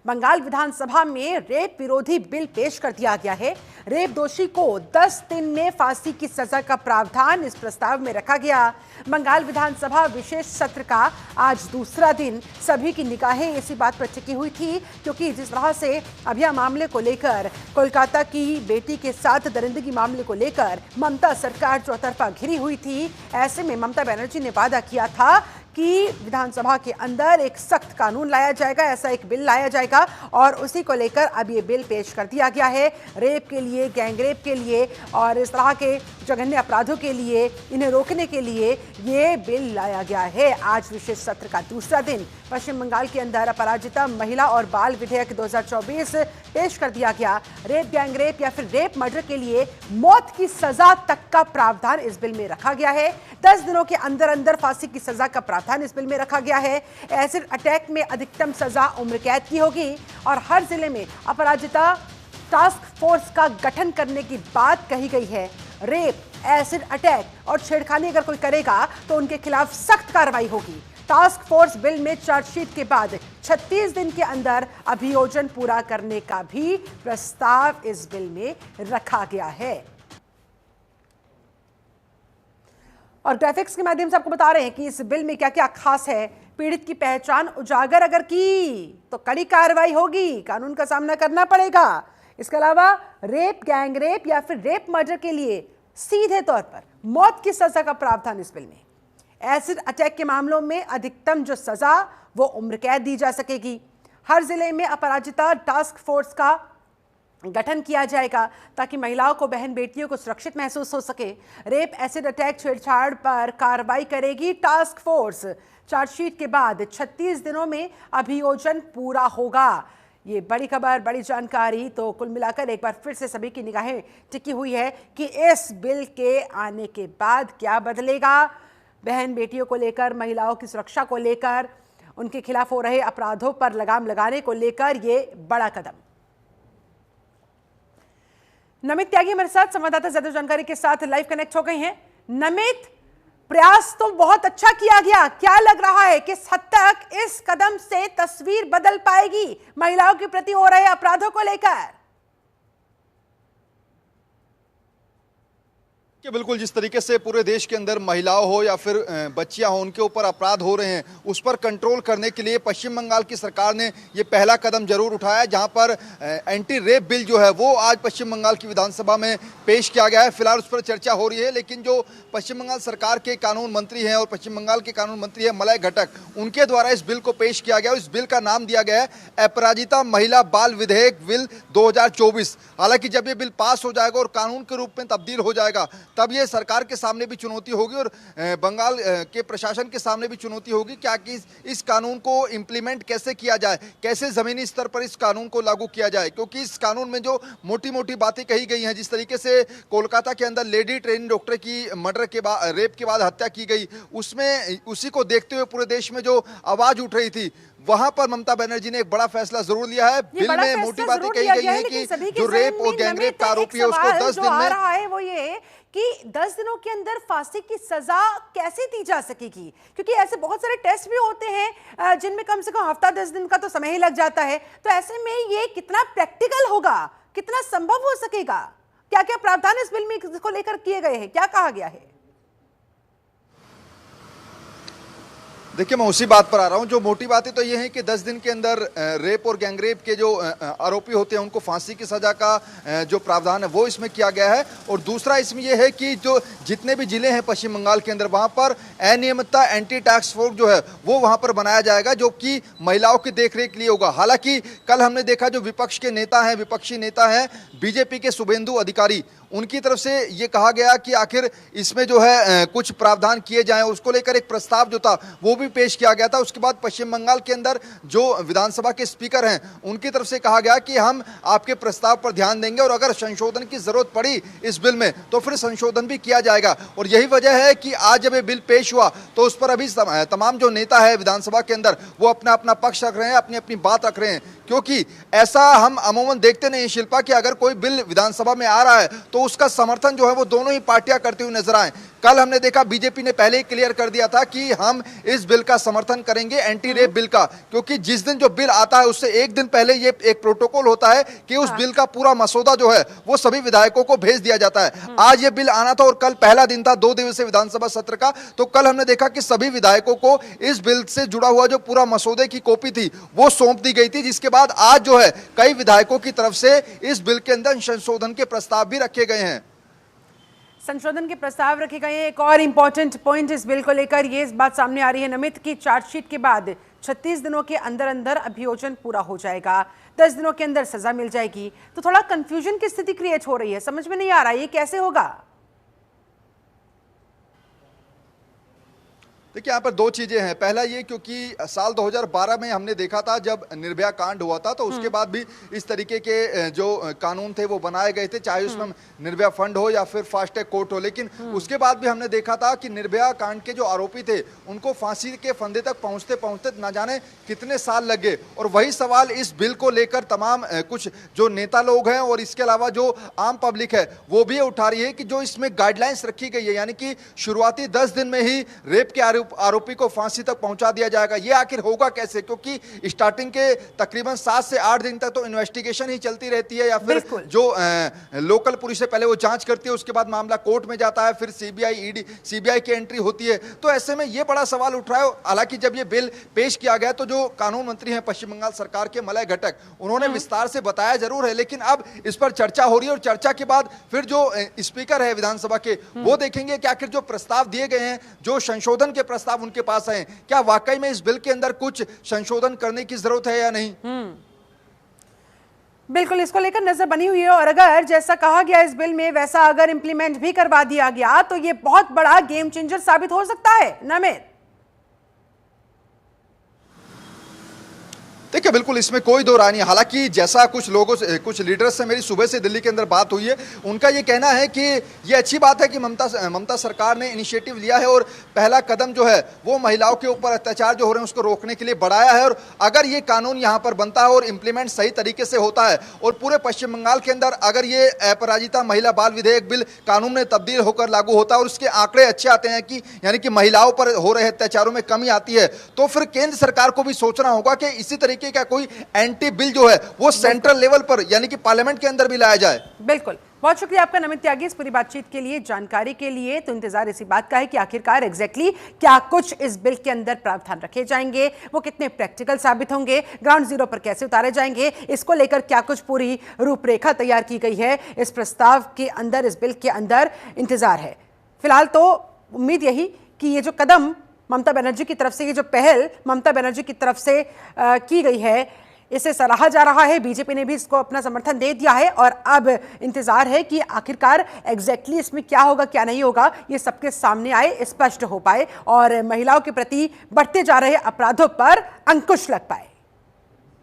बंगाल विधानसभा में रेप विरोधी बिल पेश कर दिया गया है। रेप दोषी को 10 दिन में फांसी की सजा का प्रावधान इस प्रस्ताव में रखा गया। बंगाल विधानसभा विशेष सत्र का आज दूसरा दिन सभी की निगाहें इसी बात पर टिकी हुई थी, क्योंकि जिस तरह से अभिया मामले को लेकर, कोलकाता की बेटी के साथ दरिंदगी मामले को लेकर ममता सरकार चौतरफा घिरी हुई थी, ऐसे में ममता बनर्जी ने वादा किया था कि विधानसभा के अंदर एक सख्त कानून लाया जाएगा, ऐसा एक बिल लाया जाएगा और उसी को लेकर अब ये बिल पेश कर दिया गया है। रेप के लिए, गैंगरेप के लिए और इस तरह के जघन्य अपराधों के लिए, इन्हें रोकने के लिए ये बिल लाया गया है। आज विशेष सत्र का दूसरा दिन पश्चिम बंगाल के अंदर अपराजिता महिला और बाल विधेयक 2024 पेश कर दिया गया। रेप, गैंगरेप या फिर रेप मर्डर के लिए मौत की सजा तक का प्रावधान इस बिल में रखा गया है। 10 दिनों के अंदर अंदर फांसी की सजा का प्रावधान इस बिल में रखा गया है। एसिड अटैक में अधिकतम सजा उम्र कैद की होगी और हर जिले में अपराजिता टास्क फोर्स का गठन करने की बात कही गई है। रेप, एसिड अटैक और छेड़खानी अगर कोई करेगा तो उनके खिलाफ सख्त कार्रवाई होगी। टास्क फोर्स बिल में चार्जशीट के बाद 36 दिन के अंदर अभियोजन पूरा करने का भी प्रस्ताव इस बिल में रखा गया है। और ग्राफिक्स के माध्यम से आपको बता रहे हैं कि इस बिल में क्या क्या खास है। पीड़ित की पहचान उजागर अगर की तो कड़ी कार्रवाई होगी, कानून का सामना करना पड़ेगा। इसके अलावा रेप, गैंगरेप या फिर रेप मर्डर के लिए सीधे तौर पर मौत की सजा का प्रावधान इस बिल में। एसिड अटैक के मामलों में अधिकतम जो सजा वो उम्र कैद दी जा सकेगी। हर जिले में अपराजिता टास्क फोर्स का गठन किया जाएगा ताकि महिलाओं को, बहन बेटियों को सुरक्षित महसूस हो सके। रेप, एसिड अटैक, छेड़छाड़ पर कार्रवाई करेगी टास्क फोर्स। चार्जशीट के बाद 36 दिनों में अभियोजन पूरा होगा। ये बड़ी खबर, बड़ी जानकारी। तो कुल मिलाकर एक बार फिर से सभी की निगाहें टिकी हुई है कि इस बिल के आने के बाद क्या बदलेगा। बहन बेटियों को लेकर, महिलाओं की सुरक्षा को लेकर, उनके खिलाफ हो रहे अपराधों पर लगाम लगाने को लेकर ये बड़ा कदम। नमित त्यागी हमारे साथ संवाददाता ज्यादा जानकारी के साथ लाइव कनेक्ट हो गए हैं। नमित, प्रयास तो बहुत अच्छा किया गया, क्या लग रहा है किस हद तक इस कदम से तस्वीर बदल पाएगी महिलाओं के प्रति हो रहे अपराधों को लेकर? कि बिल्कुल जिस तरीके से पूरे देश के अंदर महिलाओं हो या फिर बच्चियां हो, उनके ऊपर अपराध हो रहे हैं, उस पर कंट्रोल करने के लिए पश्चिम बंगाल की सरकार ने ये पहला कदम जरूर उठाया, जहां पर एंटी रेप बिल जो है वो आज पश्चिम बंगाल की विधानसभा में पेश किया गया है। फिलहाल उस पर चर्चा हो रही है, लेकिन जो पश्चिम बंगाल सरकार के कानून मंत्री हैं और पश्चिम बंगाल के कानून मंत्री है मलय घटक, उनके द्वारा इस बिल को पेश किया गया। इस बिल का नाम दिया गया है अपराजिता महिला बाल विधेयक बिल 2024। हालांकि जब ये बिल पास हो जाएगा और कानून के रूप में तब्दील हो जाएगा, तब ये सरकार के सामने भी चुनौती होगी और बंगाल के प्रशासन के सामने भी चुनौती होगी क्या कि इस कानून को इंप्लीमेंट कैसे किया जाए, कैसे जमीनी स्तर पर इस कानून को लागू किया जाए। क्योंकि इस कानून में जो मोटी मोटी बातें कही गई हैं, जिस तरीके से कोलकाता के अंदर लेडी ट्रेनिंग डॉक्टर की मर्डर के बाद, रेप के बाद हत्या की गई, उसमें उसी को देखते हुए पूरे देश में जो आवाज उठ रही थी, वहां पर ममता बनर्जी ने एक बड़ा फैसला जरूर लिया है। बिल में मोटी बातें कही गई है कि जो रेप और गैंगरेप का आरोपी है उसको 10 दिन में, रहा है वो ये कि 10 दिनों के अंदर फांसी की सजा कैसे दी जा सकेगी, क्योंकि ऐसे बहुत सारे टेस्ट भी होते हैं जिनमें कम से कम हफ्ता 10 दिन का तो समय ही लग जाता है। तो ऐसे में ये कितना प्रैक्टिकल होगा, कितना संभव हो सकेगा, क्या क्या प्रावधान इस बिल में इसको लेकर किए गए हैं, क्या कहा गया है? देखिए, मैं उसी बात पर आ रहा हूं। जो मोटी बातें तो ये हैं कि 10 दिन के अंदर रेप और गैंगरेप के जो आरोपी होते हैं उनको फांसी की सजा का जो प्रावधान है वो इसमें किया गया है। और दूसरा इसमें यह है कि जो जितने भी जिले हैं पश्चिम बंगाल के अंदर, वहां पर अनियमितता एंटी टास्क फोर्स जो है वो वहां पर बनाया जाएगा, जो कि महिलाओं की देखरेख के लिए होगा। हालांकि कल हमने देखा जो विपक्ष के नेता हैं, विपक्षी नेता हैं बीजेपी के शुभेंदु अधिकारी, उनकी तरफ से ये कहा गया कि आखिर इसमें जो है कुछ प्रावधान किए जाएं, उसको लेकर एक प्रस्ताव जो था वो भी पेश किया गया था। उसके बाद पश्चिम बंगाल के अंदर जो विधानसभा के स्पीकर हैं उनकी तरफ से कहा गया कि हम आपके प्रस्ताव पर ध्यान देंगे और अगर संशोधन की जरूरत पड़ी इस बिल में तो फिर संशोधन भी किया जाएगा। और यही वजह है कि आज जब ये बिल पेश हुआ तो उस पर अभी तमाम जो नेता है विधानसभा के अंदर वो अपना अपना पक्ष रख रहे हैं, अपनी अपनी बात रख रहे हैं। क्योंकि ऐसा हम अमूमन देखते नहीं शिल्पा कि अगर कोई बिल विधानसभा में आ रहा है तो उसका समर्थन जो है वो दोनों ही पार्टियां करती हुई नजर आए। कल हमने देखा बीजेपी ने पहले ही क्लियर कर दिया था कि हम इस बिल का समर्थन करेंगे, एंटी रेप बिल का, क्योंकि जिस दिन जो बिल आता है उससे एक दिन पहले ये एक प्रोटोकॉल होता है कि उस बिल का पूरा मसौदा जो है वो सभी विधायकों को भेज दिया जाता है। आज ये बिल आना था और कल पहला दिन था 2 दिवसीय विधानसभा सत्र का, तो कल हमने देखा कि सभी विधायकों को इस बिल से जुड़ा हुआ जो पूरा मसौदे की कॉपी थी वो सौंप दी गई थी, जिसके बाद आज जो है कई विधायकों की तरफ से इस बिल के अंदर संशोधन के प्रस्ताव भी रखे गए हैं। संशोधन के प्रस्ताव रखे गए हैं। एक और इंपॉर्टेंट पॉइंट इस बिल को लेकर ये इस बात सामने आ रही है नमित की चार्जशीट के बाद 36 दिनों के अंदर अंदर अभियोजन पूरा हो जाएगा, 10 दिनों के अंदर सजा मिल जाएगी। तो थोड़ा कंफ्यूजन की स्थिति क्रिएट हो रही है, समझ में नहीं आ रहा ये कैसे होगा। देखिए यहाँ पर 2 चीजें हैं। पहला ये, क्योंकि साल 2012 में हमने देखा था जब निर्भया कांड हुआ था, तो उसके बाद भी इस तरीके के जो कानून थे वो बनाए गए थे, चाहे उसमें निर्भया फंड हो या फिर फास्ट ट्रैक कोर्ट हो। लेकिन उसके बाद भी हमने देखा था कि निर्भया कांड के जो आरोपी थे उनको फांसी के फंदे तक पहुंचते पहुंचते ना जाने कितने साल लग गए। और वही सवाल इस बिल को लेकर तमाम कुछ जो नेता लोग हैं और इसके अलावा जो आम पब्लिक है वो भी उठा रही है कि जो इसमें गाइडलाइंस रखी गई है, यानी कि शुरुआती 10 दिन में ही रेप के आरोपी को फांसी तक पहुंचा दिया जाएगा, ये आखिर होगा कैसे? क्योंकि स्टार्टिंग के तकरीबन 7 से 8 दिन तक तो इन्वेस्टिगेशन ही चलती रहती है, या फिर जो लोकल पुलिस है पहले वो जांच करती है, उसके बाद मामला कोर्ट में जाता है, फिर सीबीआई की एंट्री होती है। तो ऐसे में ये बड़ा सवाल उठ रहा है। हालांकि जब ये बिल पेश किया गया तो जो कानून मंत्री हैं पश्चिम बंगाल सरकार के मलय घटक, उन्होंने विस्तार से बताया जरूर है, लेकिन अब इस पर चर्चा हो रही है और चर्चा के बाद फिर जो स्पीकर है विधानसभा के वो देखेंगे कि आखिर जो प्रस्ताव दिए गए हैं, जो संशोधन के प्रस्ताव उनके पास हैं, क्या वाकई में इस बिल के अंदर कुछ संशोधन करने की जरूरत है या नहीं। बिल्कुल, इसको लेकर नजर बनी हुई है और अगर जैसा कहा गया इस बिल में वैसा अगर इंप्लीमेंट भी करवा दिया गया तो ये बहुत बड़ा गेम चेंजर साबित हो सकता है। नमित, देखिए बिल्कुल इसमें कोई दो राय नहीं। हालांकि जैसा कुछ लोगों से, कुछ लीडर्स से मेरी सुबह से दिल्ली के अंदर बात हुई है, उनका ये कहना है कि ये अच्छी बात है कि ममता सरकार ने इनिशिएटिव लिया है और पहला कदम जो है वो महिलाओं के ऊपर अत्याचार जो हो रहे हैं उसको रोकने के लिए बढ़ाया है। और अगर ये कानून यहाँ पर बनता है और इम्प्लीमेंट सही तरीके से होता है और पूरे पश्चिम बंगाल के अंदर अगर ये अपराजिता महिला बाल विधेयक बिल कानून में तब्दील होकर लागू होता है और उसके आंकड़े अच्छे आते हैं कि यानी कि महिलाओं पर हो रहे अत्याचारों में कमी आती है, तो फिर केंद्र सरकार को भी सोचना होगा कि इसी तरीके का कोई एंटी बिल जो है वो सेंट्रल लेवल पर यानी कि पार्लियामेंट के अंदर भी लाया जाए। बिल्कुल, बहुत शुक्रिया आपका नमित त्यागी इस पूरी बातचीत के लिए, जानकारी के लिए। तो इंतजार इसी बात का है कि आखिरकार एग्जैक्टली क्या कुछ इस बिल के अंदर प्रावधान रखे जाएंगे, वो कितने प्रैक्टिकल साबित होंगे, ग्राउंड जीरो पर कैसे उतारे जाएंगे, इसको लेकर क्या कुछ पूरी रूपरेखा तैयार की गई है इस प्रस्ताव के अंदर, इस बिल के अंदर इंतजार है। फिलहाल तो उम्मीद यही कि ये जो कदम ममता बनर्जी की तरफ से, ये जो पहल ममता बनर्जी की तरफ से की गई है, इसे सराहा जा रहा है। बीजेपी ने भी इसको अपना समर्थन दे दिया है और अब इंतजार है कि आखिरकार एग्जैक्टली इसमें क्या होगा क्या नहीं होगा, ये सबके सामने आए, स्पष्ट हो पाए और महिलाओं के प्रति बढ़ते जा रहे अपराधों पर अंकुश लग पाए।